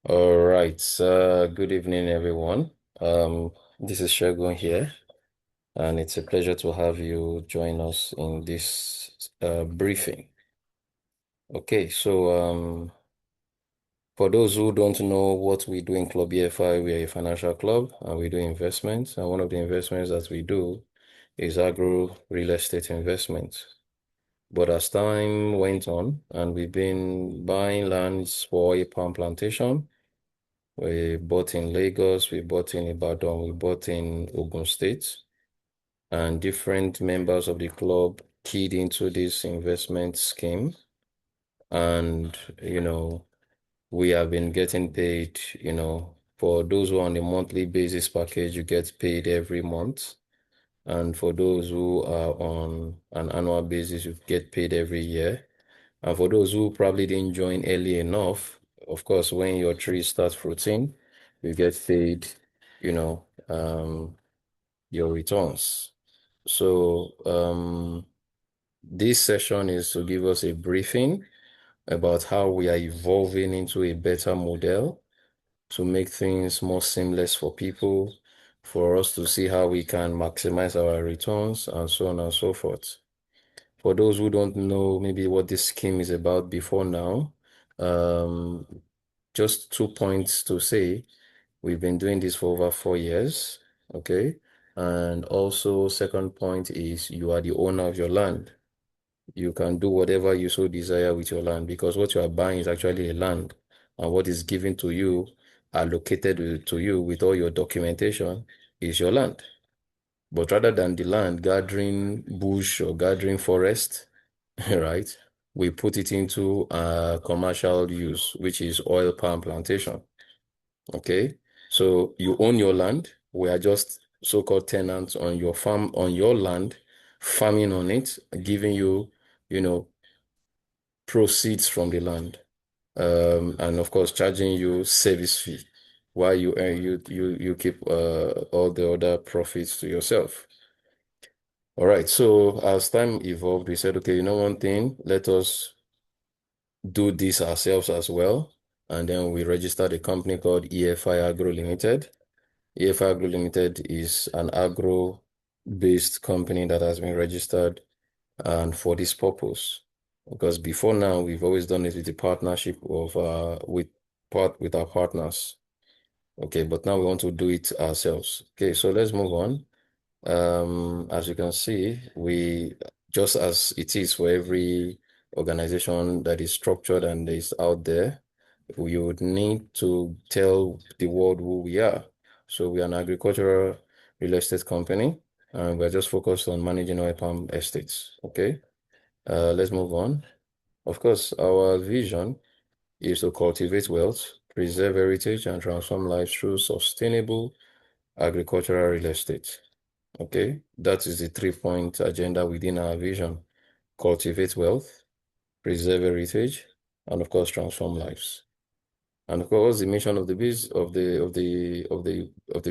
All right. Good evening, everyone. This is Shogun here, and it's a pleasure to have you join us in this briefing. Okay, for those who don't know what we do in Club EFI, we are a financial club and we do investments. And one of the investments that we do is agro real estate investments. But as time went on, and we've been buying lands for a palm plantation. We bought in Lagos, we bought in Ibadan, we bought in Ogun State, and different members of the club keyed into this investment scheme. And, we have been getting paid, for those who are on a monthly basis package, you get paid every month. And for those who are on an annual basis, you get paid every year. And for those who probably didn't join early enough, of course, when your tree starts fruiting, you get paid, you know, your returns. So, this session is to give us a briefing about how we are evolving into a better model to make things more seamless for people, for us to see how we can maximize our returns and so on and so forth. For those who don't know maybe what this scheme is about before now, um, just 2 points to say. We've been doing this for over 4 years, okay? And also, second point is you are the owner of your land. You can do whatever you so desire with your land because what you are buying is actually a land, and what is given to you, allocated to you with all your documentation, is your land. But rather than the land gathering bush or gathering forest, right? We put it into commercial use, which is oil palm plantation. Okay. So you own your land. We are just so-called tenants on your farm, on your land, farming on it, giving you, you know, proceeds from the land. And of course, charging you service fee while you earn, you keep all the other profits to yourself. All right. So as time evolved, we said, okay, you know one thing, let us do this ourselves as well. And then we registered a company called EFI Agro Limited. EFI Agro Limited is an agro-based company that has been registered and for this purpose. Because before now, we've always done it with the partnership of with our partners. Okay, but now we want to do it ourselves. Okay, so let's move on. As you can see, we just as it is for every organization that is structured and is out there, we would need to tell the world who we are. So we are an agricultural real estate company, and we're just focused on managing oil palm estates. Okay, let's move on. Of course, our vision is to cultivate wealth, preserve heritage, and transform lives through sustainable agricultural real estate. Okay, that is the 3-point agenda within our vision. Cultivate wealth, preserve heritage, and of course, transform lives. And of course, the mission of the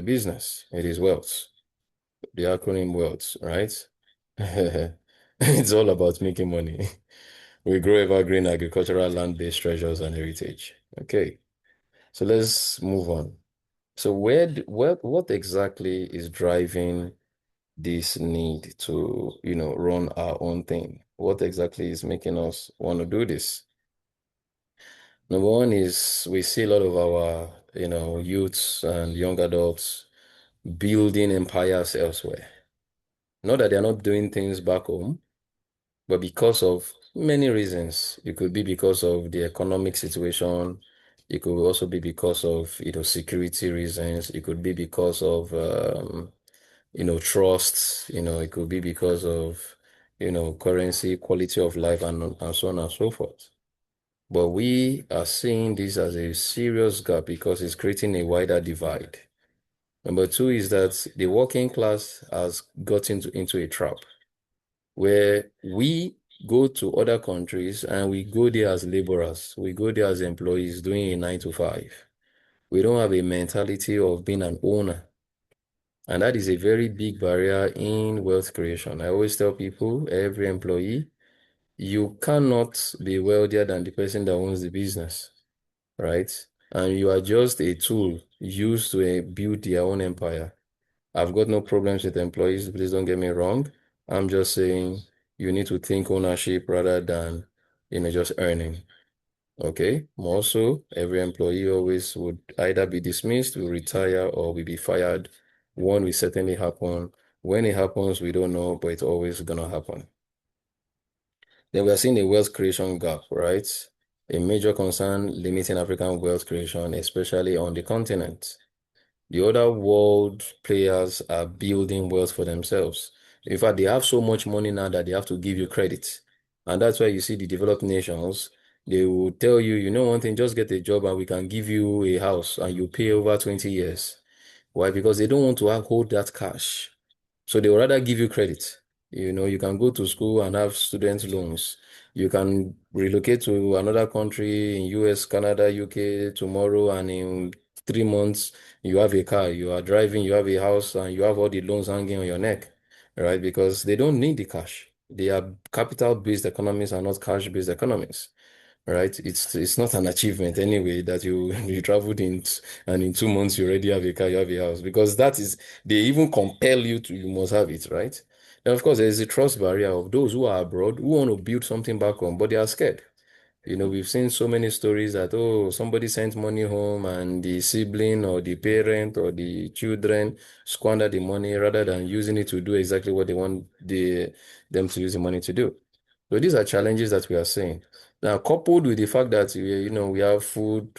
business, it is wealth. The acronym wealth, right? It's all about making money. We grow evergreen agricultural land-based treasures and heritage. Okay, so let's move on. So what exactly is driving this need to, run our own thing? What exactly is making us want to do this? Number one is we see a lot of our, youths and young adults building empires elsewhere. Not that they're not doing things back home, but because of many reasons. It could be because of the economic situation. It could also be because of, security reasons. It could be because of, trust. It could be because of, currency, quality of life, and so on and so forth. But we are seeing this as a serious gap because it's creating a wider divide. Number two is that the working class has got into a trap where we go to other countries and we go there as laborers, we go there as employees doing a 9 to 5. We don't have a mentality of being an owner. And that is a very big barrier in wealth creation. I always tell people, every employee, you cannot be wealthier than the person that owns the business, right? and you are just a tool used to build their own empire. I've got no problems with employees, please don't get me wrong. I'm just saying you need to think ownership rather than, just earning. Okay. More so, every employee always would either be dismissed, will retire, or will be fired. One will certainly happen. When it happens, we don't know, but it's always gonna happen. Then we are seeing a wealth creation gap, right? A major concern limiting African wealth creation, especially on the continent. The other world players are building wealth for themselves. In fact, they have so much money now that they have to give you credit. And that's why you see the developed nations, they will tell you, you know one thing, just get a job and we can give you a house and you pay over 20 years. Why? Because they don't want to hold that cash. So they would rather give you credit. You can go to school and have student loans. You can relocate to another country in US, Canada, UK tomorrow, and in 3 months, you have a car, you are driving, you have a house, and you have all the loans hanging on your neck, right? Because they don't need the cash. They are capital-based economies and not cash-based economies, right? It's not an achievement anyway that you you traveled in and in 2 months you already have a car, you have a house, because that is they even compel you to you must have it, right? And of course, there's a trust barrier of those who are abroad who want to build something back home, but they are scared. We've seen so many stories that, oh, somebody sent money home and the sibling or the parent or the children squander the money rather than using it to do exactly what they want them to use the money to do. So these are challenges that we are seeing. Now, coupled with the fact that we have food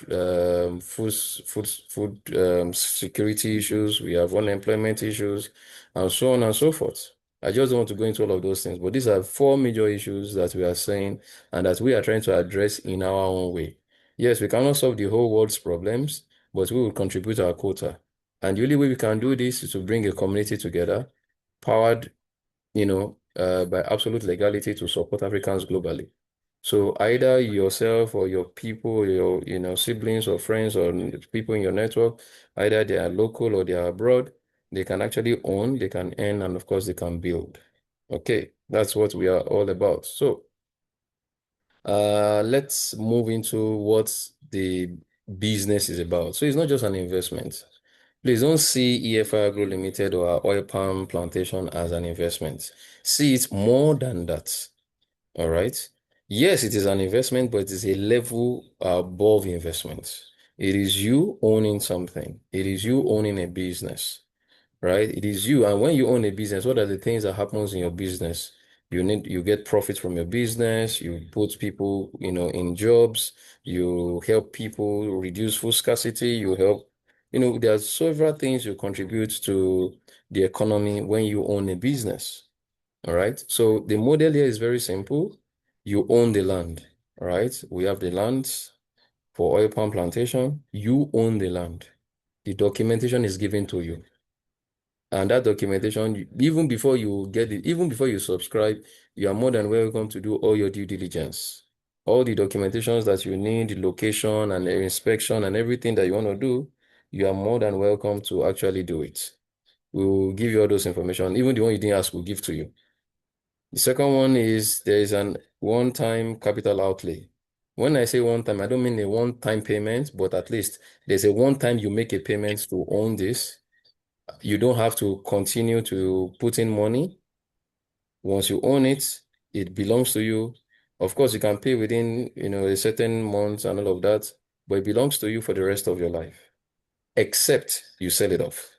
security issues, we have unemployment issues, and so on and so forth. I just don't want to go into all of those things, but these are four major issues that we are saying and that we are trying to address in our own way. Yes, we cannot solve the whole world's problems, but we will contribute our quota. And the only way we can do this is to bring a community together, powered, by absolute legality to support Africans globally. So either yourself or your people, your, siblings or friends or people in your network, either they are local or they are abroad, they can actually own, they can earn, and of course they can build. Okay, that's what we are all about. So let's move into what the business is about. So it's not just an investment. Please don't see EFI Agro Limited or oil palm plantation as an investment. See it more than that. All right. Yes, it is an investment, but it is a level above investment. It is you owning something. It is you owning a business, right? It is you. And when you own a business, what are the things that happens in your business? You get profit from your business, you put people, in jobs, you help people reduce food scarcity, you help, there are several things you contribute to the economy when you own a business. All right. So the model here is very simple. You own the land, all right? We have the lands for oil palm plantation. You own the land. The documentation is given to you. And that documentation, even before you get it, even before you subscribe, you are more than welcome to do all your due diligence. All the documentations that you need, the location and the inspection and everything that you want to do, you are more than welcome to actually do it. We will give you all those information. Even the one you didn't ask, we'll give to you. The second one is there is an one-time capital outlay. When I say one time, I don't mean a one-time payment, but at least there's a one-time you make a payment to own this. You don't have to continue to put in money. Once you own it, it belongs to you. Of course, you can pay within, a certain month and all of that, but it belongs to you for the rest of your life, except you sell it off.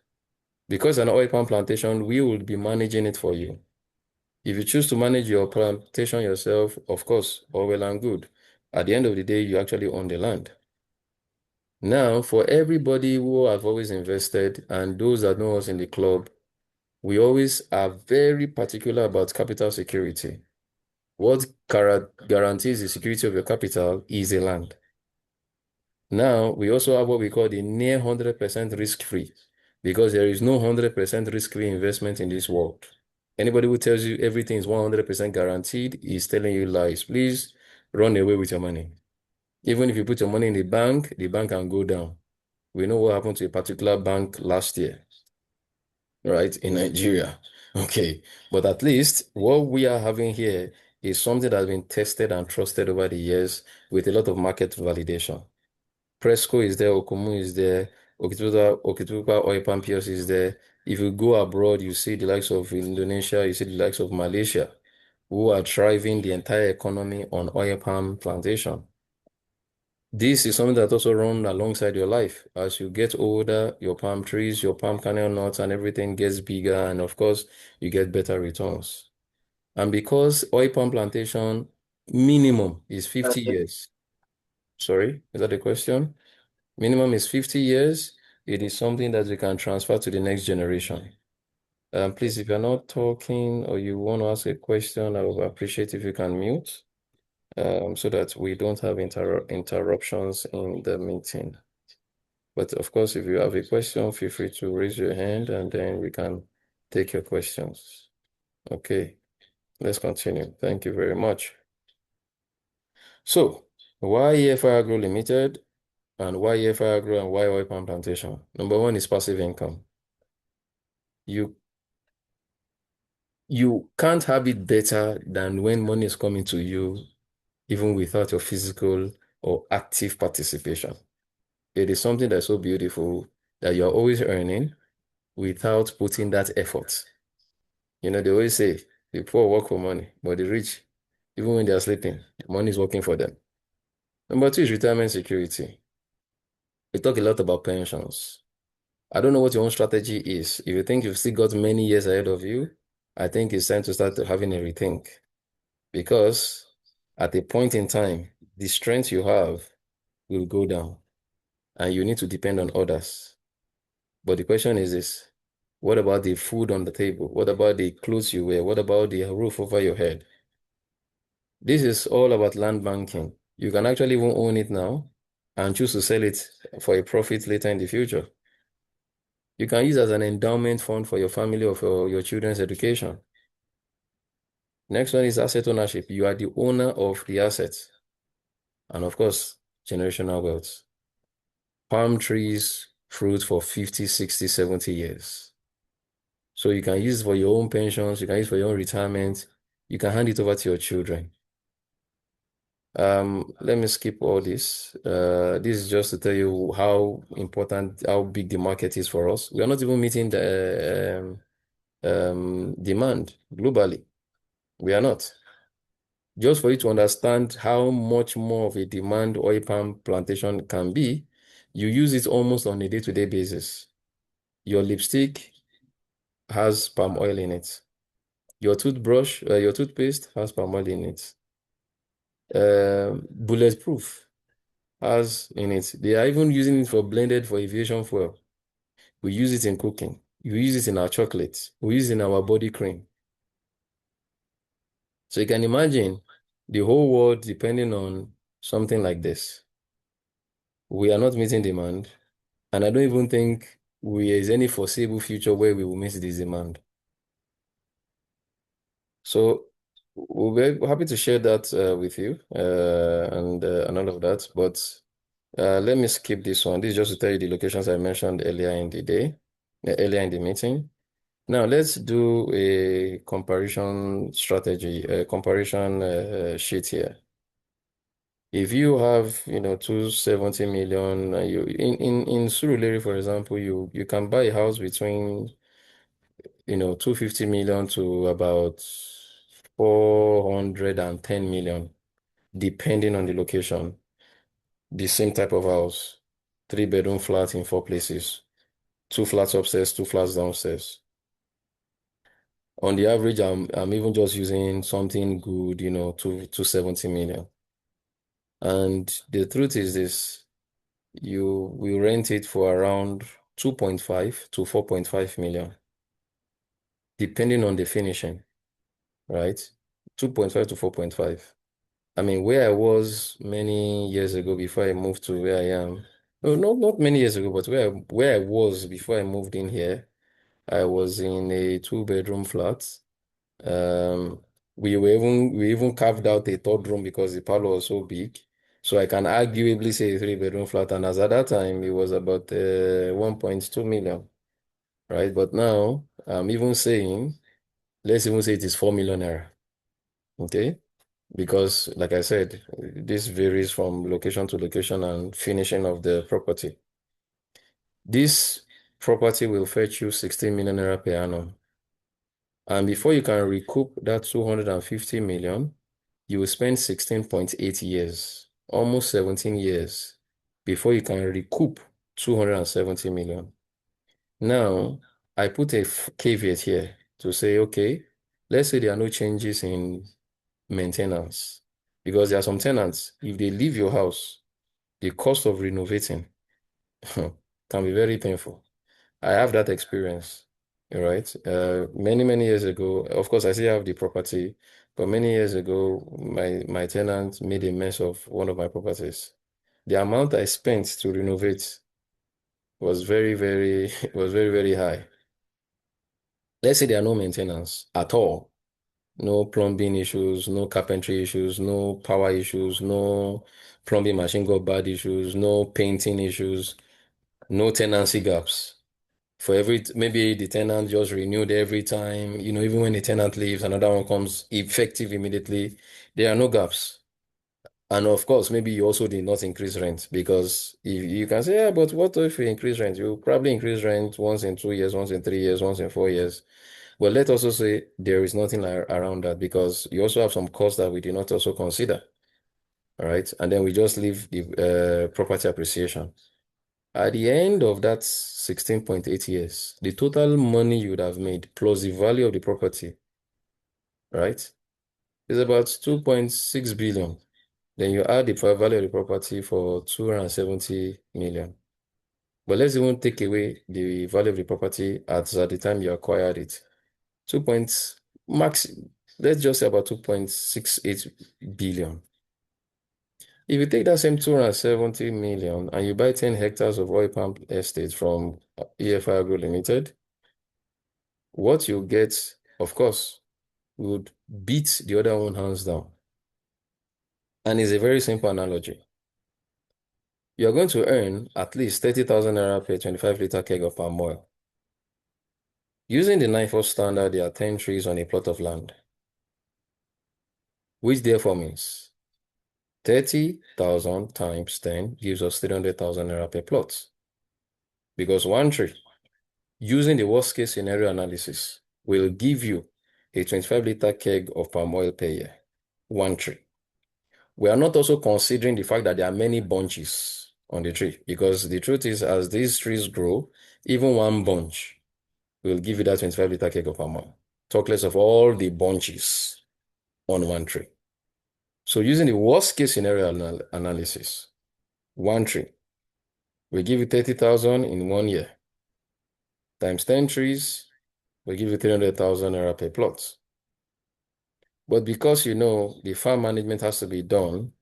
Because an oil palm plantation, we will be managing it for you. If you choose to manage your plantation yourself, of course, all well and good. At the end of the day, you actually own the land. Now, for everybody who have always invested and those that know us in the club, we always are very particular about capital security. What guarantees the security of your capital is the land. Now, we also have what we call the near 100% risk-free, because there is no 100% risk-free investment in this world. Anybody who tells you everything is 100% guaranteed is telling you lies. Please run away with your money. Even if you put your money in the bank can go down. We know what happened to a particular bank last year, right, in Nigeria. Okay, but at least what we are having here is something that has been tested and trusted over the years with a lot of market validation. Cresco is there, Okumu is there, Okitipupa Oil Palm PLC is there. If you go abroad, you see the likes of Indonesia, you see the likes of Malaysia, who are driving the entire economy on oil palm plantation. This is something that also runs alongside your life. As you get older, your palm trees, your palm kernel nuts, and everything gets bigger, and of course, you get better returns. And because oil palm plantation minimum is 50 years. Sorry, is that the question? Minimum is 50 years. It is something that we can transfer to the next generation. Please, if you're not talking or you want to ask a question, I would appreciate if you can mute, so that we don't have interruptions in the meeting. But of course, if you have a question, feel free to raise your hand and then we can take your questions. Okay, let's continue. Thank you very much. So, why EFI Agro Limited and why EFI Agro and why oil palm plantation? Number one is passive income. You can't have it better than when money is coming to you, even without your physical or active participation. It is something that's so beautiful that you're always earning without putting that effort. You know, they always say the poor work for money, but the rich, even when they're sleeping, money is working for them. Number two is retirement security. We talk a lot about pensions. I don't know what your own strategy is. If you think you've still got many years ahead of you, I think it's time to start having a rethink. Because at a point in time, the strength you have will go down and you need to depend on others. But the question is this, what about the food on the table? What about the clothes you wear? What about the roof over your head? This is all about land banking. You can actually even own it now and choose to sell it for a profit later in the future. You can use it as an endowment fund for your family or for your children's education. Next one is asset ownership. You are the owner of the assets. And of course, generational wealth. Palm trees fruit for 50, 60, 70 years. So you can use it for your own pensions, you can use it for your own retirement, you can hand it over to your children. Let me skip all this. This is just to tell you how important, how big the market is for us. We are not even meeting the demand globally. We are not. Just for you to understand how much more of a demand oil palm plantation can be, you use it almost on a day-to-day basis. Your lipstick has palm oil in it. Your toothbrush, your toothpaste has palm oil in it. Bulletproof has in it. They are even using it for blended for aviation fuel. We use it in cooking. We use it in our chocolates. We use it in our body cream. So you can imagine the whole world depending on something like this. We are not meeting demand, and I don't even think there is any foreseeable future where we will meet this demand. So we'll be happy to share that with you and all of that. But let me skip this one. This is just to tell you the locations I mentioned earlier in the day, earlier in the meeting. Now let's do a comparison strategy, a comparison sheet here. If you have, 270 million, you in Surulere, for example, you can buy a house between 250 million to about 410 million, depending on the location. The same type of house, 3-bedroom flat in 4 places, 2 flats upstairs, 2 flats downstairs. On the average, I'm even just using something good, 270 million. And the truth is this, you will rent it for around 2.5 to 4.5 million, depending on the finishing, right? 2.5 to 4.5. I mean, where I was many years ago before I moved to where I am, no, not many years ago, but where I was before I moved in here, I was in a 2-bedroom flat. Um, we even carved out a third room because the parlor was so big. So I can arguably say a 3-bedroom flat, and as at that time it was about 1.2 million, right? But now I'm even saying, let's even say it is 4 million naira. Okay. because, like I said, this varies from location to location and finishing of the property. This property will fetch you 16 million naira per annum. And before you can recoup that 250 million, you will spend 16.8 years, almost 17 years, before you can recoup 270 million. Now, I put a caveat here to say, okay, let's say there are no changes in maintenance, because there are some tenants, if they leave your house, the cost of renovating can be very painful. I have that experience, right? Many years ago, of course, I still have the property, but many years ago, my tenant made a mess of one of my properties. The amount I spent to renovate was was very high. Let's say there are no maintenance at all, no plumbing issues, no carpentry issues, no power issues, no plumbing machine got bad issues, no painting issues, no tenancy gaps. For every, maybe the tenant just renewed every time, even when the tenant leaves, another one comes effective immediately. There are no gaps. And of course, maybe you also did not increase rent, because if you can say, yeah, but what if you increase rent? You probably increase rent once in 2 years, once in 3 years, once in 4 years. But let's also say there is nothing around that, because you also have some costs that we did not also consider. All right. And then we just leave the property appreciation. At the end of that 16.8 years, the total money you would have made plus the value of the property, right, is about 2.6 billion. Then you add the value of the property for 270 million. But let's even take away the value of the property at the time you acquired it. 2 points max, let's just say about 2.68 billion. If you take that same 270 million and you buy 10 hectares of oil palm estate from EFI Agro Limited, what you get, of course, would beat the other one hands down. And it's a very simple analogy. You're going to earn at least 30,000 naira per 25-liter keg of palm oil. Using the 9-4 standard, there are 10 trees on a plot of land, which therefore means 30,000 times 10 gives us 300,000 naira per plot. Because one tree, using the worst case scenario analysis, will give you a 25-liter keg of palm oil per year. One tree. We are not also considering the fact that there are many bunches on the tree, because the truth is, as these trees grow, even one bunch will give you that 25-liter keg of palm oil. Talk less of all the bunches on one tree. So using the worst case scenario analysis, one tree will give you 30,000 in 1 year. Times 10 trees will give you 300,000 naira per plot. But because the farm management has to be done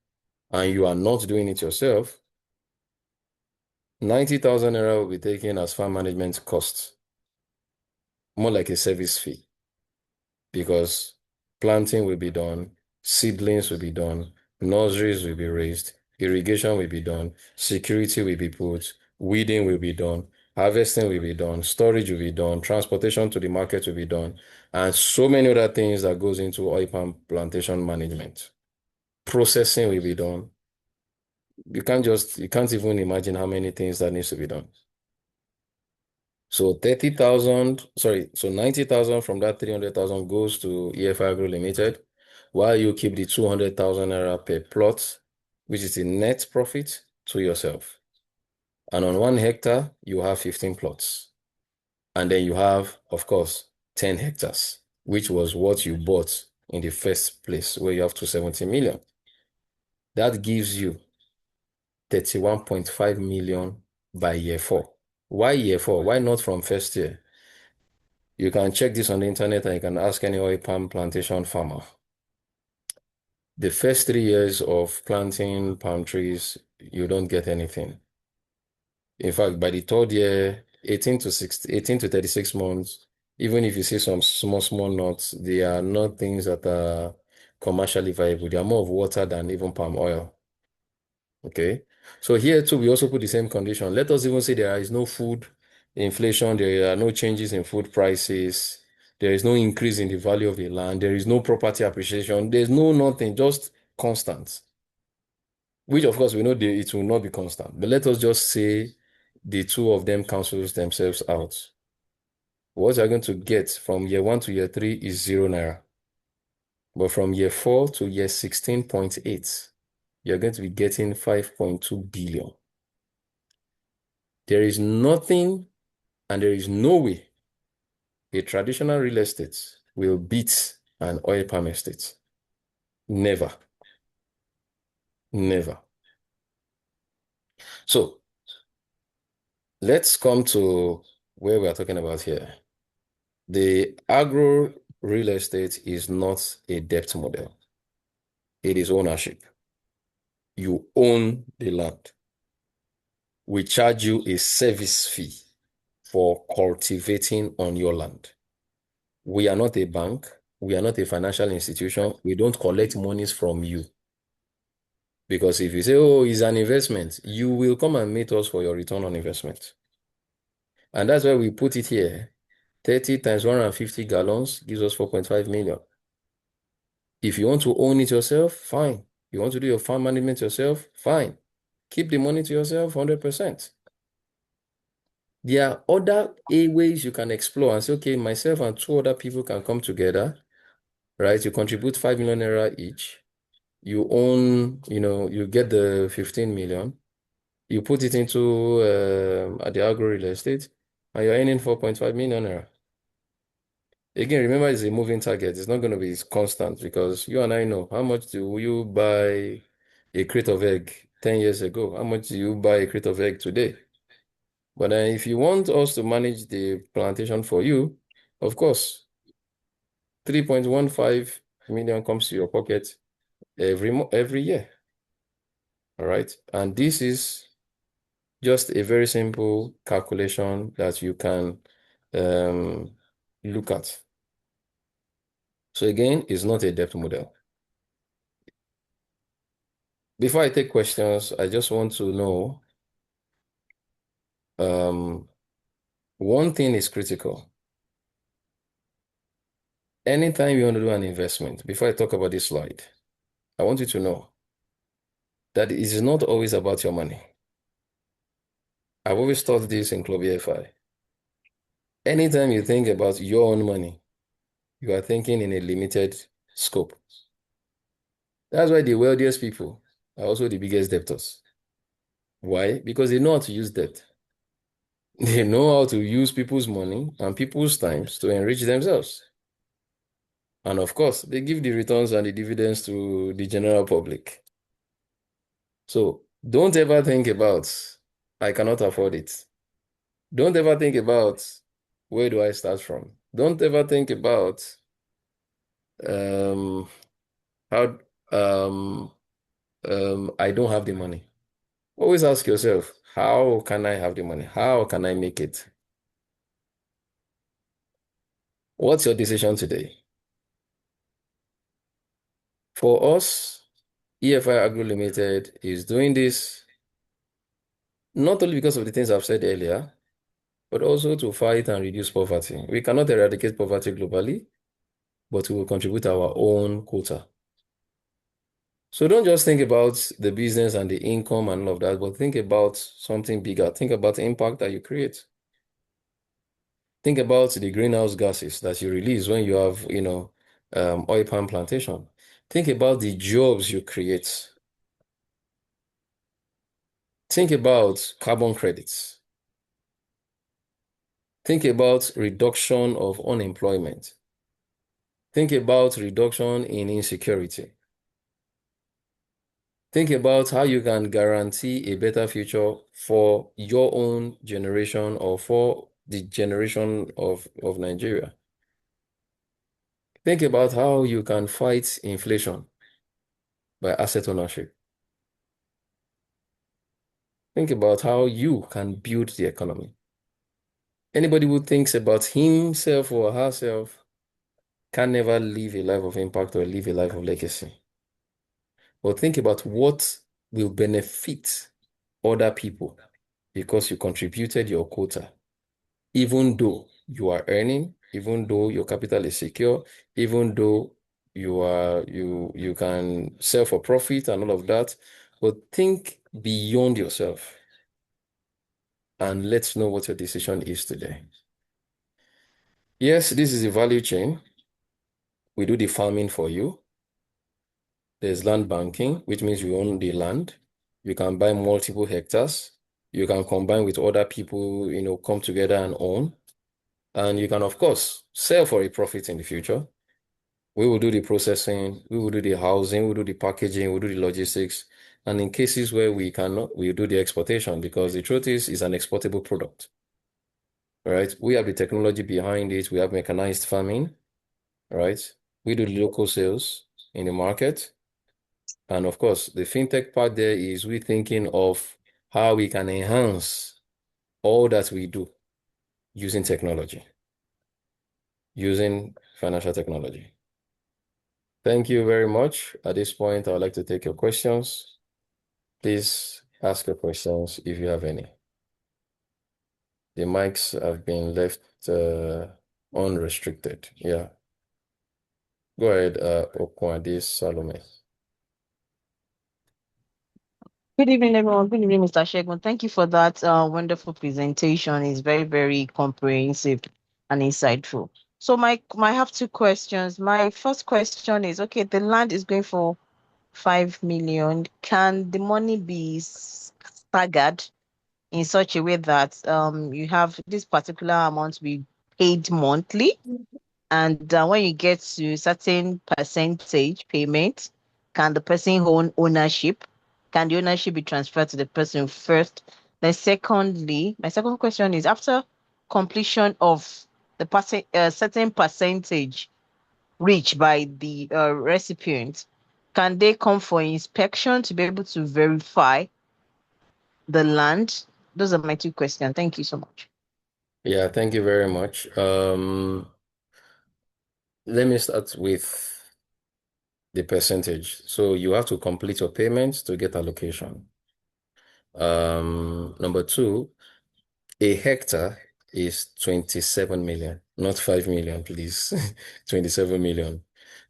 and you are not doing it yourself, 90,000 naira will be taken as farm management costs, more like a service fee, because planting will be done, seedlings will be done, nurseries will be raised, irrigation will be done, security will be put, weeding will be done, harvesting will be done, storage will be done, transportation to the market will be done, and so many other things that goes into oil palm plantation management. Processing will be done. You can't even imagine how many things that needs to be done. So 30,000, sorry, so 90,000 from that 300,000 goes to EFI Agro Limited, while you keep the 200,000 naira per plot, which is the net profit, to yourself. And on 1 hectare, you have 15 plots. And then you have, of course, 10 hectares, which was what you bought in the first place, where you have 270 million. That gives you 31.5 million by year 4. Why year 4? Why not from first year? You can check this on the internet and you can ask any oil palm plantation farmer. The first 3 years of planting palm trees, you don't get anything. In fact, by the third year, 18 to 36 months, even if you see some small nuts, they are not things that are commercially viable. They are more of water than even palm oil. Okay. So here too, we also put the same condition. Let us even say there is no food inflation, there are no changes in food prices, There is no increase in the value of the land. There is no property appreciation. There's no nothing, just constant. Which, of course, we know it will not be constant. But let us just say the two of them cancels themselves out. What you're going to get from year 1 to year 3 is 0 naira. But from year 4 to year 16.8, you're going to be getting 5.2 billion. There is nothing and there is no way a traditional real estate will beat an oil palm estate. Never. Never. So let's come to where we are talking about here. The agro real estate is not a debt model. It is ownership. You own the land. We charge you a service fee for cultivating on your land. We are not a bank. We are not a financial institution. We don't collect monies from you. Because if you say, oh, it's an investment, you will come and meet us for your return on investment. And that's why we put it here. 30 times 150 gallons gives us 4.5 million. If you want to own it yourself, fine. You want to do your farm management yourself, fine. Keep the money to yourself 100%. There are other ways you can explore and say, okay, myself and 2 other people can come together, right? You contribute 5 million naira each. You own, you get the 15 million. You put it into at the agro real estate, and you're earning 4.5 million naira. Again, remember, it's a moving target. It's not going to be constant because you and I know how much do you buy a crate of egg 10 years ago? How much do you buy a crate of egg today? But if you want us to manage the plantation for you, of course, 3.15 million comes to your pocket every year. All right. And this is just a very simple calculation that you can look at. So again, it's not a debt model. Before I take questions, I just want to know one thing is critical. Anytime you want to do an investment, before I talk about this slide, I want you to know that it is not always about your money. I've always taught this in Club EFI. Anytime you think about your own money, you are thinking in a limited scope. That's why the wealthiest people are also the biggest debtors. Why? Because they know how to use debt. They know how to use people's money and people's times to enrich themselves. And of course, they give the returns and the dividends to the general public. So don't ever think about, I cannot afford it. Don't ever think about, where do I start from? Don't ever think about how I don't have the money. Always ask yourself, how can I have the money? How can I make it? What's your decision today? For us, EFI Agro Limited is doing this not only because of the things I've said earlier, but also to fight and reduce poverty. We cannot eradicate poverty globally, but we will contribute our own quota. So don't just think about the business and the income and all of that, but think about something bigger. Think about the impact that you create. Think about the greenhouse gases that you release when you have, oil palm plantation. Think about the jobs you create. Think about carbon credits. Think about reduction of unemployment. Think about reduction in insecurity. Think about how you can guarantee a better future for your own generation or for the generation of Nigeria. Think about how you can fight inflation by asset ownership. Think about how you can build the economy. Anybody who thinks about himself or herself can never live a life of impact or live a life of legacy. But think about what will benefit other people because you contributed your quota, even though you are earning even though your capital is secure, even though you can sell for profit and all of that, but think beyond yourself and let's know what your decision is today. Yes, this is a value chain. We do the farming for you. There's land banking, which means you own the land. You can buy multiple hectares. You can combine with other people, come together and own. And you can, of course, sell for a profit in the future. We will do the processing, we will do the housing, we will do the packaging, we'll do the logistics. And in cases where we cannot, we'll do the exportation because the truth is, it's an exportable product. Right? We have the technology behind it. We have mechanized farming, right? We do the local sales in the market. And of course, the fintech part there is we thinking of how we can enhance all that we do using technology, using financial technology. Thank you very much. At this point, I would like to take your questions. Please ask your questions if you have any. The mics have been left unrestricted. Yeah. Go ahead, Okwadi Salome. Good evening, everyone. Good evening, Mr. Shegun. Thank you for that wonderful presentation. It's very, very comprehensive and insightful. So I have two questions. My first question is, okay, the land is going for 5 million. Can the money be staggered in such a way that you have this particular amount to be paid monthly? And when you get to certain percentage payment, can the person own ownership? Can the ownership be transferred to the person first? Then secondly, my second question is after completion of the certain percentage reached by the recipient, can they come for inspection to be able to verify the land? Those are my two questions. Thank you so much. Yeah, thank you very much. Let me start with the percentage. So you have to complete your payments to get allocation. Number two, a hectare is 27 million, not 5 million, please. 27 million.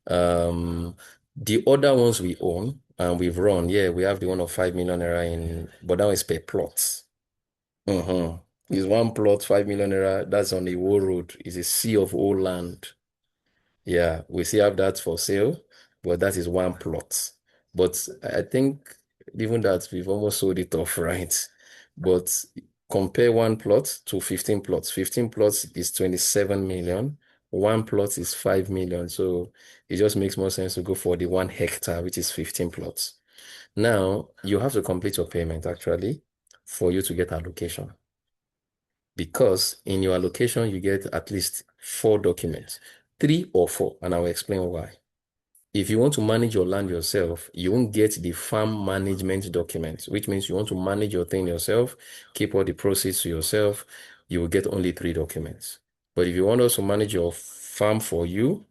The other ones we own and we've run, yeah, we have the one of 5 million naira but that is per plot. Is one plot 5 million naira? That's on the whole road. It's a sea of old land. Yeah, we still have that for sale, but that is one plot. But I think even that we've almost sold it off, right? But compare one plot to 15 plots. 15 plots is 27 million. One plot is 5 million. So it just makes more sense to go for the 1 hectare, which is 15 plots. Now, you have to complete your payment actually for you to get allocation. Because in your allocation, you get at least 4 documents, 3 or 4, and I'll explain why. If you want to manage your land yourself, you won't get the farm management documents, which means you want to manage your thing yourself, keep all the proceeds to yourself, you will get only 3 documents. But if you want us to manage your farm for you,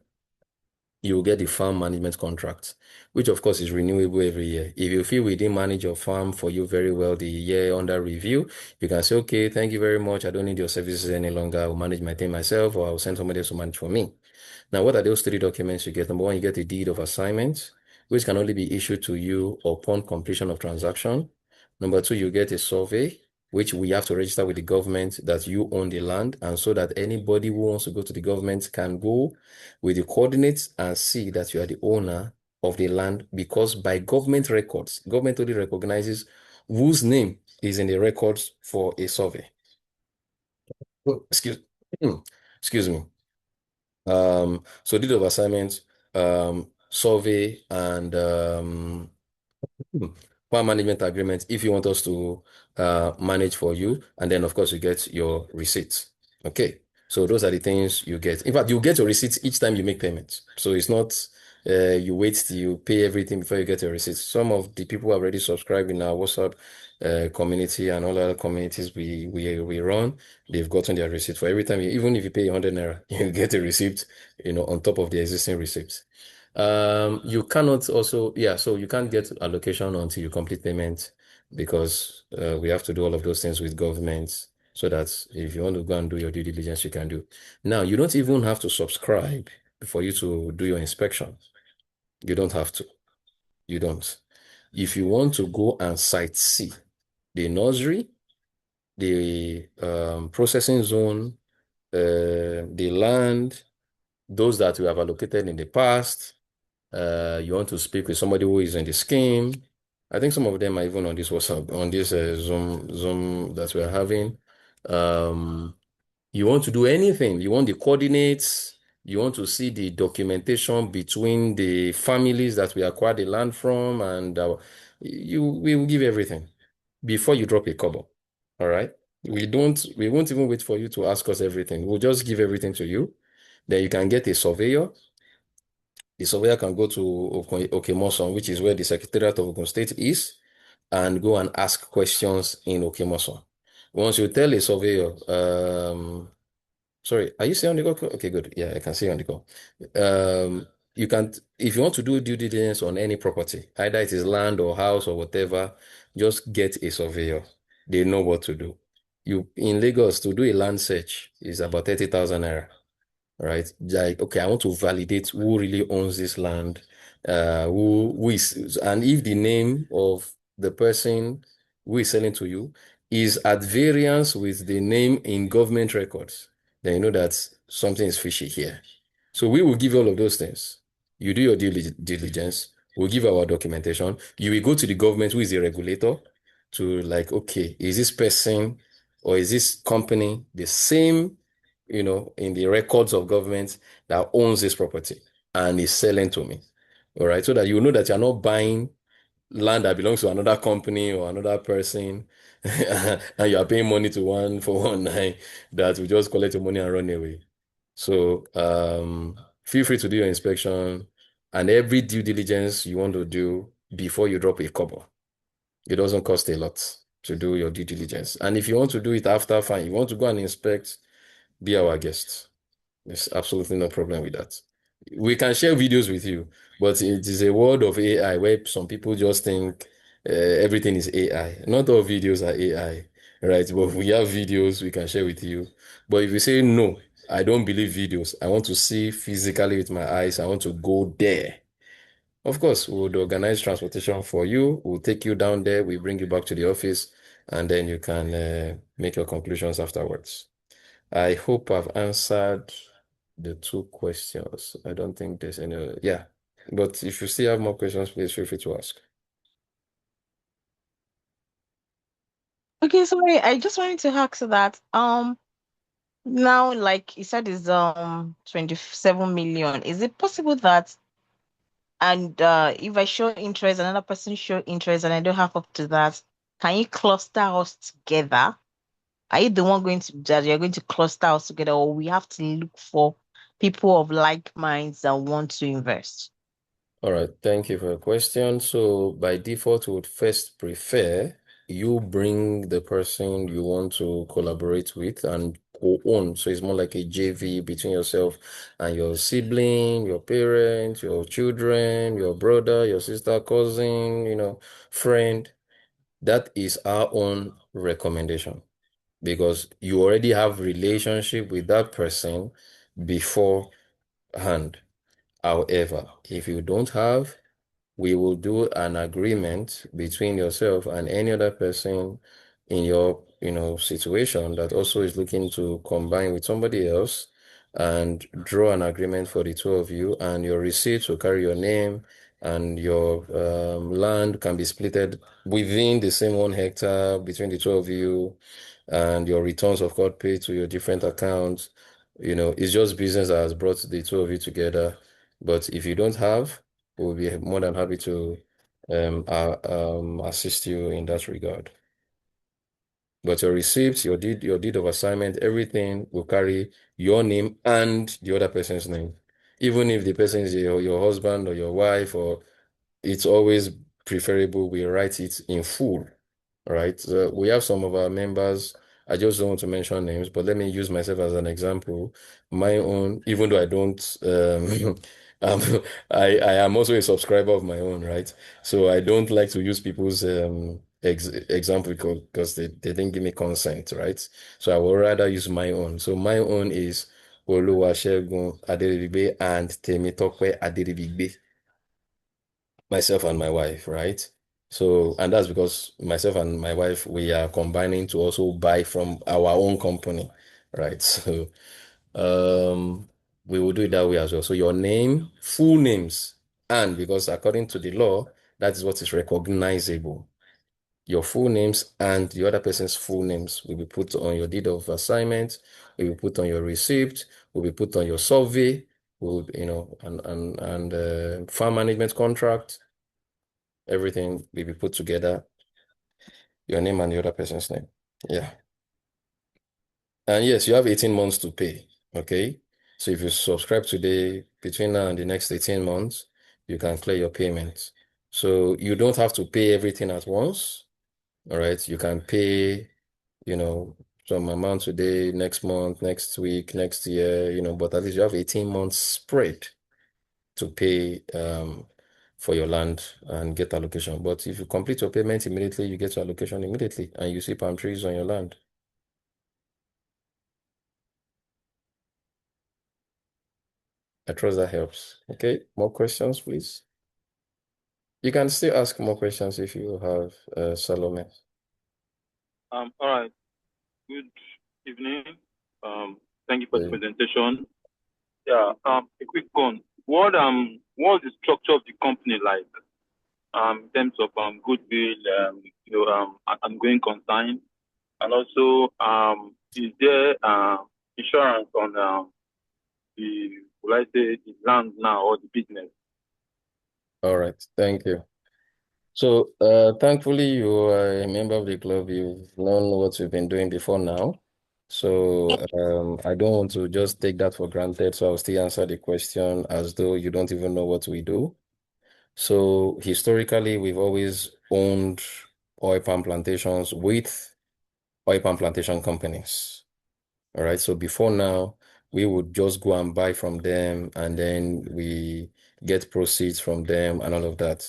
you will get the farm management contract, which of course is renewable every year. If you feel we didn't manage your farm for you very well the year under review, you can say, okay, thank you very much. I don't need your services any longer. I will manage my thing myself, or I'll send somebody else to manage for me. Now, what are those 3 documents you get? Number one, you get a deed of assignment, which can only be issued to you upon completion of transaction. Number two, you get a survey, which we have to register with the government that you own the land, and so that anybody who wants to go to the government can go with the coordinates and see that you are the owner of the land, because by government records, government only recognizes whose name is in the records for a survey. Oh, excuse me. So deed of assignment, survey, and farm management agreement if you want us to manage for you. And then, of course, you get your receipts. Okay. So those are the things you get. In fact, you get your receipts each time you make payments. So it's not you wait till you pay everything before you get your receipts. Some of the people are already subscribed in our WhatsApp community and all other communities we run. They've gotten their receipt for every time. Even if you pay 100 naira, you get a receipt, on top of the existing receipts. You cannot also, yeah, so you can't get allocation until you complete payment because we have to do all of those things with governments so that if you want to go and do your due diligence, you can do. Now, you don't even have to subscribe for you to do your inspection. You don't have to. You don't. If you want to go and sightsee the nursery, the processing zone, the land, those that we have allocated in the past, you want to speak with somebody who is in the scheme. I think some of them are even on this WhatsApp, on this Zoom that we are having. Um, you want to do anything. You want the coordinates. You want to see the documentation between the families that we acquired the land from, and we will give everything before you drop a kobo. All right. We won't even wait for you to ask us everything. We'll just give everything to you. Then you can get a surveyor. The surveyor can go to Okemoson, which is where the Secretariat of Ogun State is, and go and ask questions in Okemoson. Once you tell a surveyor, sorry, are you still on the call? Okay, good. Yeah, I can see you on the call. You can, if you want to do due diligence on any property, either it is land or house or whatever, just get a surveyor. They know what to do. You in Lagos to do a land search is about 30,000 naira, right? Like, okay, I want to validate who really owns this land, who is, and if the name of the person who is selling to you is at variance with the name in government records, then you know that something is fishy here. So we will give you all of those things. You do your diligence, we'll give our documentation. You will go to the government, who is the regulator, to like, okay, is this person or is this company the same, in the records of government that owns this property and is selling to me? All right. So that you know that you're not buying land that belongs to another company or another person, and you are paying money to 1 419 that will just collect your money and run away. So feel free to do your inspection and every due diligence you want to do before you drop a couple. It doesn't cost a lot to do your due diligence. And if you want to do it after, fine. You want to go and inspect, be our guest. There's absolutely no problem with that. We can share videos with you, but it is a world of AI where some people just think everything is AI. Not all videos are AI, right? But we have videos we can share with you. But if you say, no, I don't believe videos, I want to see physically with my eyes, I want to go there. Of course, we would organize transportation for you. We'll take you down there. We bring you back to the office, and then you can make your conclusions afterwards. I hope I've answered the two questions. I don't think there's any. Yeah. But if you still have more questions, please feel free to ask. Okay, sorry, I just wanted to ask that. Now, like you said, is 27 million. Is it possible that, and if I show interest, another person show interest, and I don't have up to that, can you cluster us together? Are you the one going to that you're going to cluster us together, or we have to look for people of like minds that want to invest? All right, thank you for your question. So by default, we would first prefer you bring the person you want to collaborate with and co-own. So it's more like a JV between yourself and your sibling, your parents, your children, your brother, your sister, cousin, friend. That is our own recommendation because you already have relationship with that person beforehand. However, if you don't have, we will do an agreement between yourself and any other person in your, situation that also is looking to combine with somebody else and draw an agreement for the two of you, and your receipts will carry your name, and your land can be splitted within the same 1 hectare between the two of you, and your returns of course paid to your different accounts. It's just business that has brought the two of you together. But if you don't have, we'll be more than happy to assist you in that regard. But your receipts, your deed of assignment, everything will carry your name and the other person's name. Even if the person is your husband or your wife, or it's always preferable we write it in full, right? So we have some of our members. I just don't want to mention names, but let me use myself as an example. My own, even though I don't, um, I am also a subscriber of my own, right? So I don't like to use people's example because they didn't give me consent, right? So I would rather use my own. So my own is Oluwasegun Aderibigbe and Temitope Aderibigbe, myself and my wife, right? So, and that's because myself and my wife, we are combining to also buy from our own company, right? So, um, we will do it that way as well. So your name, full names, and because according to the law, that is what is recognizable. Your full names and the other person's full names will be put on your deed of assignment, will be put on your receipt, will be put on your survey, will, and farm management contract, everything will be put together, your name and the other person's name. Yeah. And yes, you have 18 months to pay. Okay. So if you subscribe today, between now and the next 18 months, you can clear your payments. So you don't have to pay everything at once. All right. You can pay, you know, some amount today, next month, next week, next year, but at least you have 18 months spread to pay for your land and get allocation. But if you complete your payment immediately, you get your allocation immediately and you see palm trees on your land. I trust that helps. Okay, more questions, please. You can still ask more questions if you have, Salome. All right. Good evening. Thank you for the Yeah. presentation. Yeah. A quick one. What's the structure of the company like? In terms of goodwill, ongoing concern, and also is there insurance on the, will I say, the land now or the business? All right, thank you. So, thankfully, you are a member of the club. You've known what we've been doing before now. So, I don't want to just take that for granted. So, I'll still answer the question as though you don't even know what we do. So, historically, we've always owned oil palm plantations with oil palm plantation companies. All right. So, before now, we would just go and buy from them and then we get proceeds from them and all of that.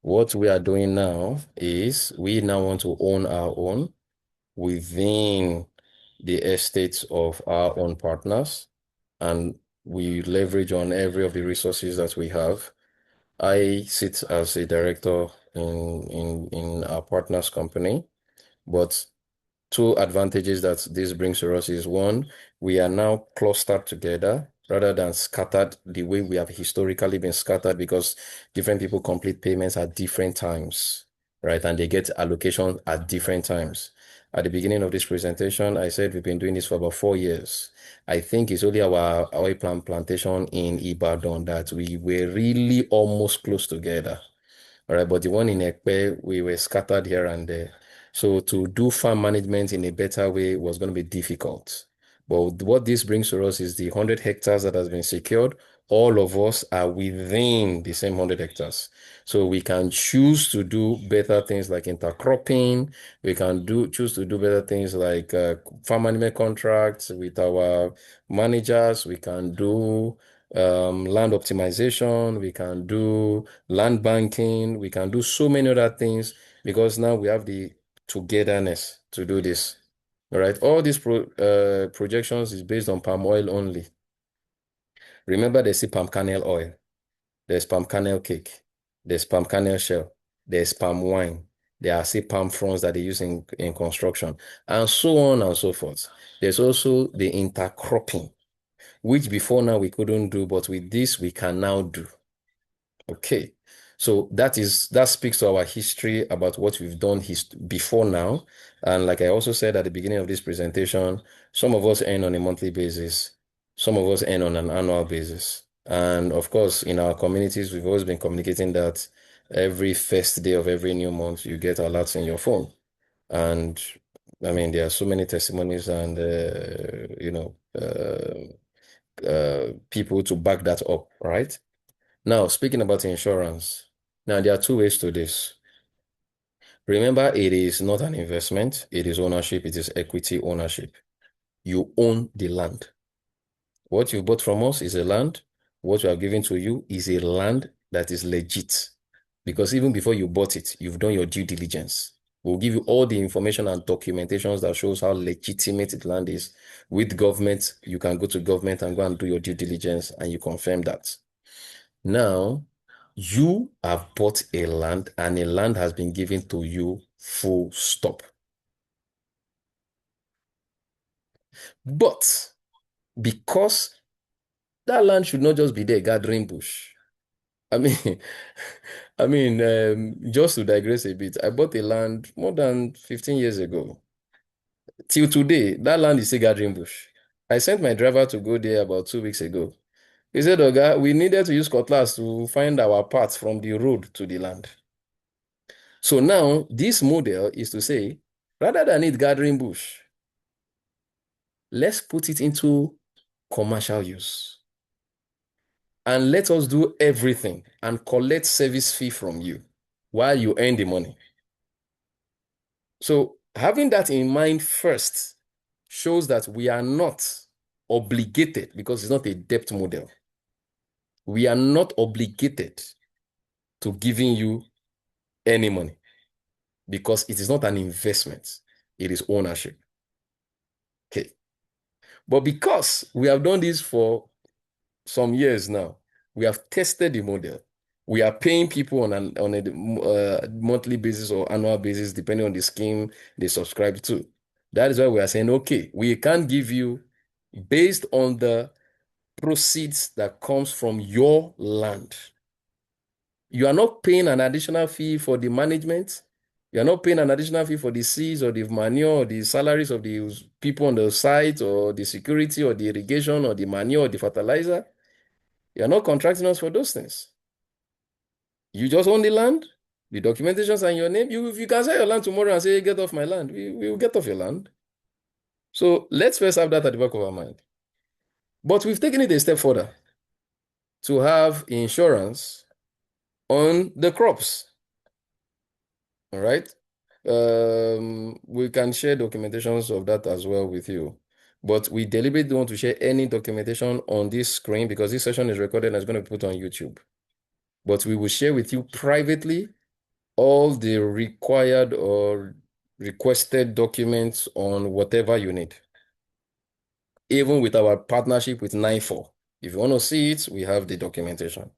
What we are doing now is we now want to own our own within the estates of our own partners, and we leverage on every of the resources that we have. I sit as a director in our partners company, but two advantages that this brings to us is one, we are now clustered together rather than scattered the way we have historically been scattered because different people complete payments at different times, right? And they get allocation at different times. At the beginning of this presentation, I said we've been doing this for about 4 years. I think it's only our oil plant plantation in Ibadan that we were really almost close together. All right, but the one in Ekpe, we were scattered here and there. So to do farm management in a better way was going to be difficult. But what this brings to us is the 100 hectares that has been secured. All of us are within the same 100 hectares. So we can choose to do better things like intercropping. We can choose to do better things like farm management contracts with our managers. We can do land optimization. We can do land banking. We can do so many other things because now we have the togetherness to do this. All right. All these projections is based on palm oil only. Remember, they see palm kernel oil. There's palm kernel cake. There's palm kernel shell. There's palm wine. There are still palm fronds that they use in construction, and so on and so forth. There's also the intercropping, which before now we couldn't do, but with this we can now do. Okay. So that speaks to our history about what we've done before now. And like I also said at the beginning of this presentation, some of us earn on a monthly basis, some of us earn on an annual basis. And of course, in our communities, we've always been communicating that every first day of every new month, you get alerts in your phone. And I mean, there are so many testimonies and, people to back that up, right? Now, speaking about insurance, now there are two ways to this. Remember, it is not an investment, it is ownership, it is equity ownership. You own the land. What you bought from us is a land. What we are giving to you is a land that is legit. Because even before you bought it, you've done your due diligence. We'll give you all the information and documentations that shows how legitimate the land is. With government, you can go to government and go and do your due diligence and you confirm that. Now, you have bought a land and a land has been given to you full stop. But because that land should not just be there gathering bush. I mean, just to digress a bit, I bought a land more than 15 years ago. Till today, that land is still gathering bush. I sent my driver to go there about 2 weeks ago. He said, Oga, we needed to use cutlass to find our path from the road to the land. So now, this model is to say, rather than it gathering bush, let's put it into commercial use. And let us do everything and collect service fee from you while you earn the money. So having that in mind first shows that we are not obligated, because it's not a debt model. We are not obligated to giving you any money because it is not an investment. It is ownership. Okay. But because we have done this for some years now, we have tested the model. We are paying people on a monthly basis or annual basis, depending on the scheme they subscribe to. That is why we are saying, okay, we can't give you based on the proceeds that comes from your land. You are not paying an additional fee for the management. You are not paying an additional fee for the seeds or the manure or the salaries of the people on the site or the security or the irrigation or the manure or the fertilizer. You are not contracting us for those things. You just own the land. The documentations are in your name. If you can sell your land tomorrow and say, get off my land, we will get off your land. So let's first have that at the back of our mind. But we've taken it a step further to have insurance on the crops. All right. We can share documentations of that as well with you. But we deliberately don't want to share any documentation on this screen because this session is recorded and it's going to be put on YouTube. But we will share with you privately all the required or requested documents on whatever you need. Even with our partnership with 94. If you want to see it, we have the documentation.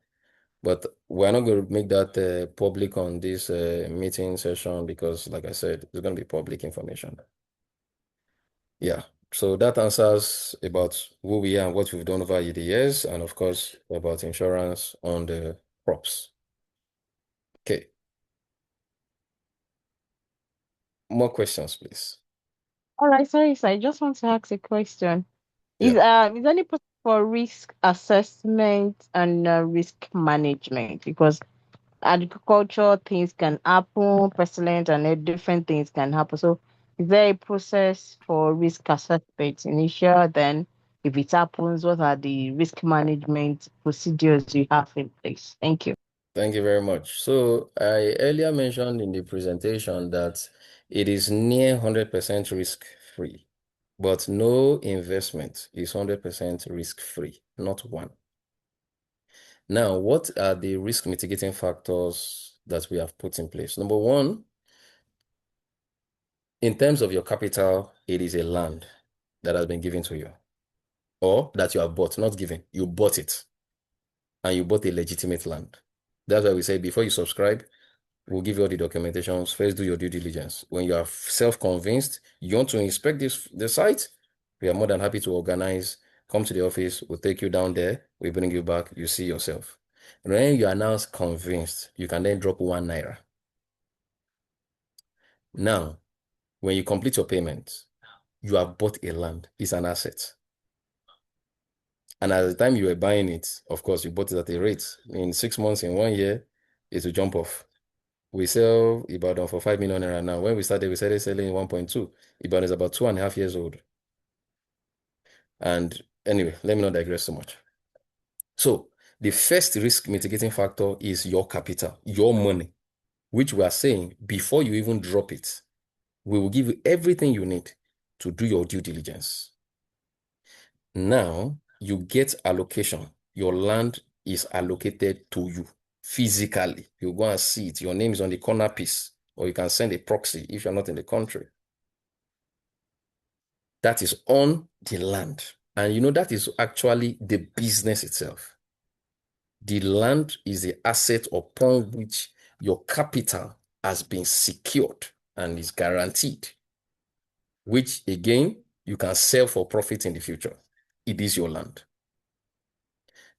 But we're not going to make that public on this meeting session because, like I said, it's going to be public information. Yeah, so that answers about who we are and what we've done over the years, and of course, about insurance on the crops. Okay. More questions, please. All right, sorry, sir. I just want to ask a question. Is is there any process for risk assessment and risk management? Because agriculture things can happen, pestilence and different things can happen. So is there a process for risk assessment initial? Then if it happens, what are the risk management procedures you have in place? Thank you. Thank you very much. So I earlier mentioned in the presentation that it is near 100% risk-free, but no investment is 100% risk-free, not one. Now, what are the risk mitigating factors that we have put in place? Number one, in terms of your capital, it is a land that has been given to you or that you have bought, not given, you bought it and you bought a legitimate land. That's why we say before you subscribe, we'll give you all the documentations. First, do your due diligence. When you are self-convinced, you want to inspect the site, we are more than happy to organize. Come to the office, we'll take you down there, we bring you back, you see yourself. And when you are now convinced, you can then drop 1 naira. Now, when you complete your payment, you have bought a land. It's an asset. And at the time you were buying it, of course, you bought it at a rate. In 6 months, in 1 year, it will jump off. We sell Ibadan for 5 million naira now. When we started selling 1.2. Ibadan is about 2.5 years old. And anyway, let me not digress so much. So the first risk mitigating factor is your capital, your money, which we are saying before you even drop it, we will give you everything you need to do your due diligence. Now you get allocation. Your land is allocated to you physically. You go and see it. Your name is on the corner piece or you can send a proxy if you're not in the country. That is on the land. And you know, that is actually the business itself. The land is the asset upon which your capital has been secured and is guaranteed, which again, you can sell for profit in the future. It is your land.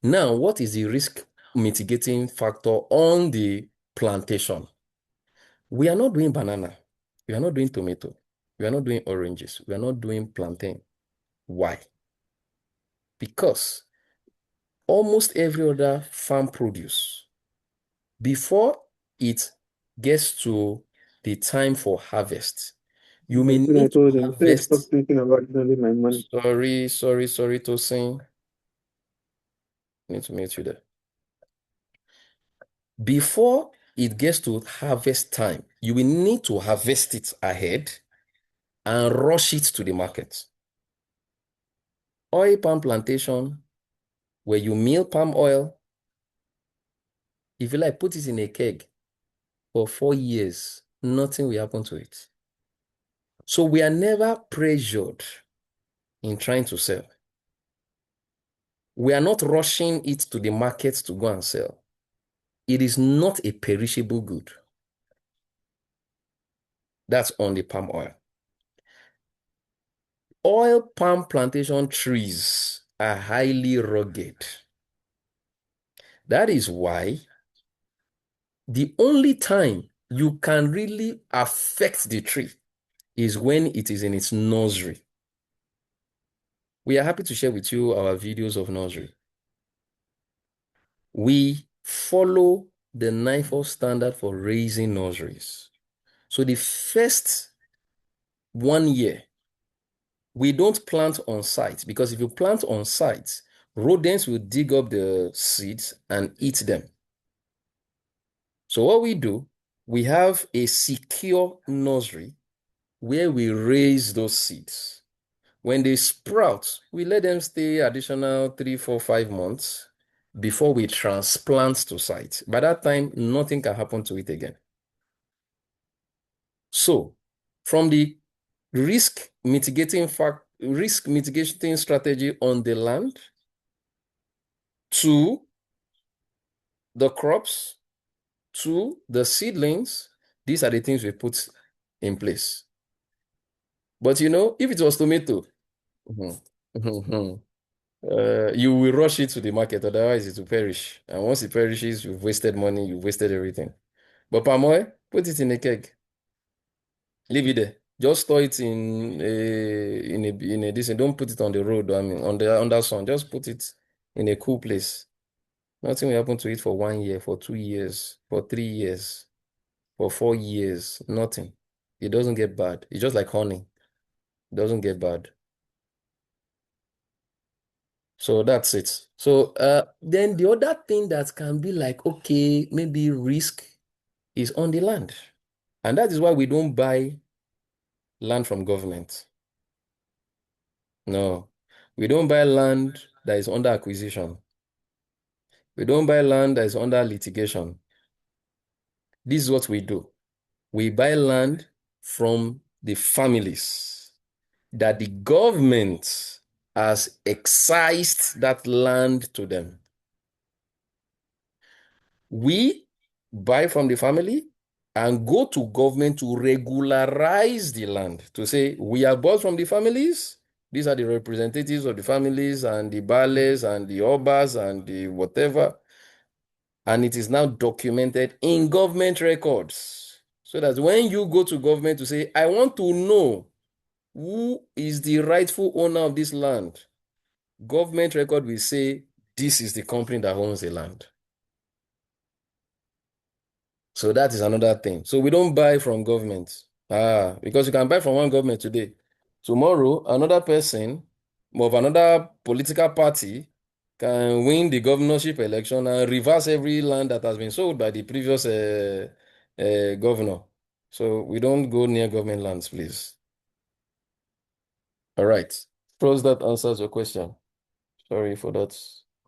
Now, what is the risk mitigating factor on the plantation? We are not doing banana. We are not doing tomato. We are not doing oranges. We are not doing plantain. Why? Because almost every other farm produce, before it gets to the time for harvest, you may need to harvest. Stop thinking about my money. Sorry, Tosin. I need to mute you there. Before it gets to harvest time, you will need to harvest it ahead and rush it to the market. Oil palm plantation, where you mill palm oil, if you like, put it in a keg for 4 years, nothing will happen to it. So we are never pressured in trying to sell. We are not rushing it to the market to go and sell. It is not a perishable good. That's on the palm oil. Oil palm plantation trees are highly rugged. That is why the only time you can really affect the tree is when it is in its nursery. We are happy to share with you our videos of nursery. We follow the NIFO standard for raising nurseries. So the first 1 year, we don't plant on site, because if you plant on site, rodents will dig up the seeds and eat them. So what we do, we have a secure nursery where we raise those seeds. When they sprout, we let them stay additional 3, 4, 5 months before we transplant to site. By that time, nothing can happen to it again. So, from the risk mitigation strategy on the land to the crops to the seedlings, these are the things we put in place. But you know, if it was tomato, you will rush it to the market, otherwise it will perish. And once it perishes, you've wasted money, you've wasted everything. But palm oil, put it in a keg. Leave it there. Just store it in a this. Don't put it on the road. I mean, under sun. Just put it in a cool place. Nothing will happen to it for 1 year, for 2 years, for 3 years, for 4 years. Nothing. It doesn't get bad. It's just like honey. It doesn't get bad. So that's it. So then the other thing that can be like, okay, maybe risk is on the land. And that is why we don't buy land from government. No, we don't buy land that is under acquisition. We don't buy land that is under litigation. This is what we do. We buy land from the families that the government has excised that land to them. We buy from the family and go to government to regularize the land, to say, we are bought from the families. These are the representatives of the families and the bales and the obas and the whatever. And it is now documented in government records. So that when you go to government to say, I want to know who is the rightful owner of this land, government record will say, this is the company that owns the land. So that is another thing. So we don't buy from government. Because you can buy from one government today. Tomorrow, another person of another political party can win the governorship election and reverse every land that has been sold by the previous governor. So we don't go near government lands, please. All right. Trust that answers your question. Sorry for that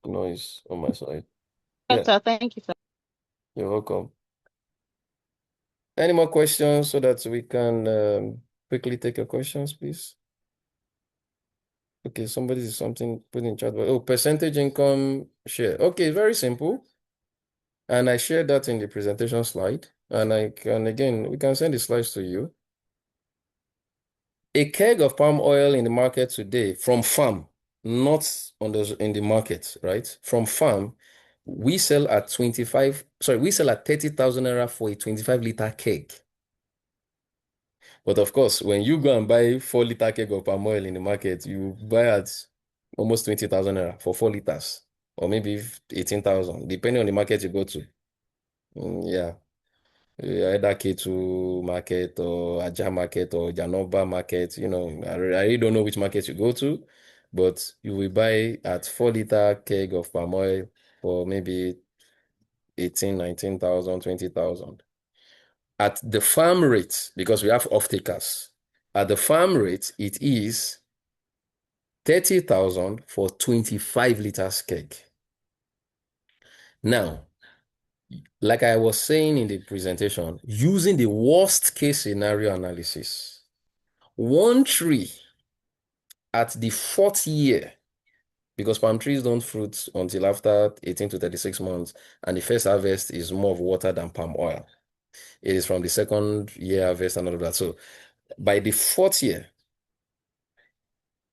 noise on my side. Yes, sir. Thank you, sir. You're welcome. Any more questions so that we can quickly take your questions, please? Okay, somebody is something put in chat. Oh, percentage income share. Okay, very simple. And I shared that in the presentation slide. And I can, again, we can send the slides to you. A keg of palm oil in the market today from farm, not in the market, right? From farm, we sell at 30,000 naira for a 25-liter keg. But of course, when you go and buy 4-liter keg of palm oil in the market, you buy at almost 20,000 naira for 4 liters, or maybe 18,000, depending on the market you go to. Yeah. Either K2 market or Aja market or Janoba market, I really don't know which market you go to, but you will buy at 4-liter keg of palm oil for maybe 18, 19,000, 20,000. At the farm rate, because we have off-takers, at the farm rate, it is 30,000 for 25 liters keg. Now, like I was saying in the presentation, using the worst case scenario analysis, one tree at the 4th year, because palm trees don't fruit until after 18 to 36 months, and the first harvest is more of water than palm oil. It is from the 2nd year harvest and all of that. So by the 4th year,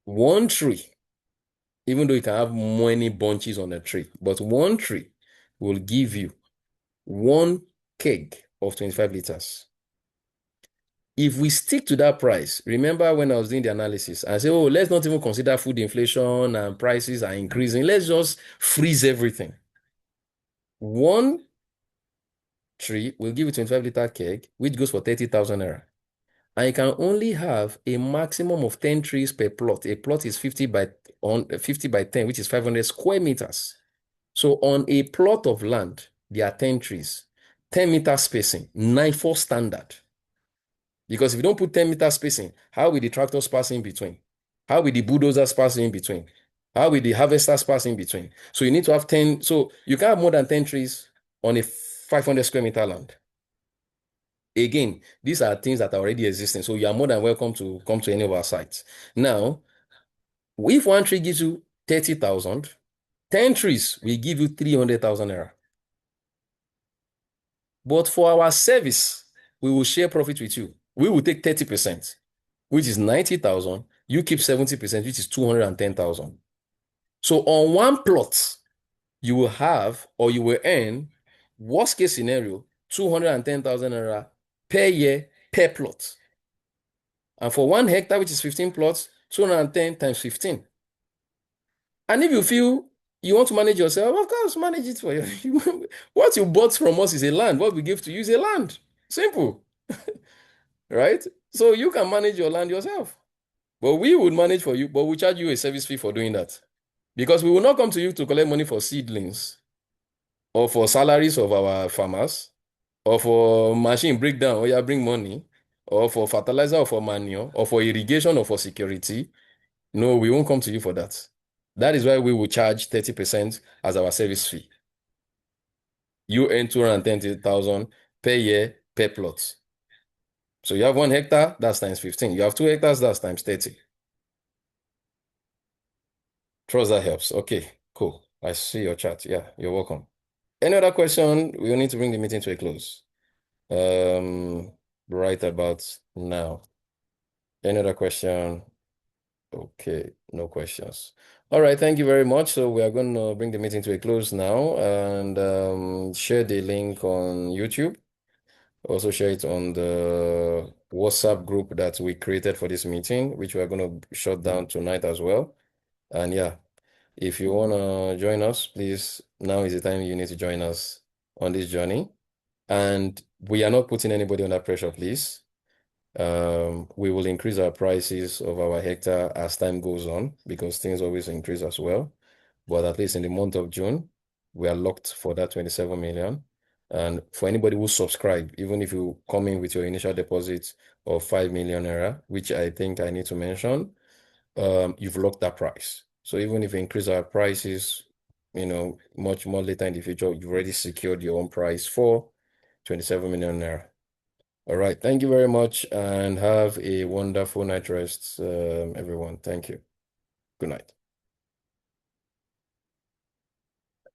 one tree, even though you can have many bunches on a tree, but one tree will give you one keg of 25 liters. If we stick to that price, remember when I was doing the analysis, I said, oh, let's not even consider food inflation and prices are increasing. Let's just freeze everything. One tree will give you 25-liter keg, which goes for 30,000 naira. And you can only have a maximum of 10 trees per plot. A plot is 50 by 10, which is 500 square meters. So on a plot of land, there are 10 trees, 10-meter spacing, 9-4 standard. Because if you don't put 10-meter spacing, how will the tractors pass in between? How will the bulldozers pass in between? How will the harvesters pass in between? So you need to have 10. So you can have more than 10 trees on a 500 square meter land. Again, these are things that are already existing. So you are more than welcome to come to any of our sites. Now, if one tree gives you 30,000, 10 trees will give you 300,000 naira. But for our service, we will share profit with you. We will take 30%, which is 90,000. You keep 70%, which is 210,000. So on one plot, you will have or you will earn, worst case scenario, 210,000 naira per year per plot. And for 1 hectare, which is 15 plots, 210 times 15. And if you feel you want to manage yourself, of course, manage it for you. What you bought from us is a land. What we give to you is a land. Simple. Right? So you can manage your land yourself. But we would manage for you, but we charge you a service fee for doing that. Because we will not come to you to collect money for seedlings or for salaries of our farmers or for machine breakdown, or yeah, bring money, or for fertilizer or for manure or for irrigation or for security. No, we won't come to you for that. That is why we will charge 30% as our service fee. You earn 210,000 per year per plot. So you have 1 hectare, that's times 15. You have 2 hectares, that's times 30. Trust that helps. Okay, cool. I see your chat. Yeah, you're welcome. Any other question? We will need to bring the meeting to a close. Right about now. Any other question? Okay, no questions. All right, thank you very much. So we are going to bring the meeting to a close now and share the link on YouTube. Also share it on the WhatsApp group that we created for this meeting, which we are going to shut down tonight as well. And yeah, if you want to join us, please, now is the time you need to join us on this journey. And we are not putting anybody under pressure, please. We will increase our prices of our hectare as time goes on because things always increase as well. But at least in the month of June, we are locked for that 27 million. And for anybody who subscribe, even if you come in with your initial deposit of 5 million naira, which I think I need to mention, you've locked that price. So even if we increase our prices, much more later in the future, you've already secured your own price for 27 million naira. All right. Thank you very much and have a wonderful night rest, everyone. Thank you. Good night.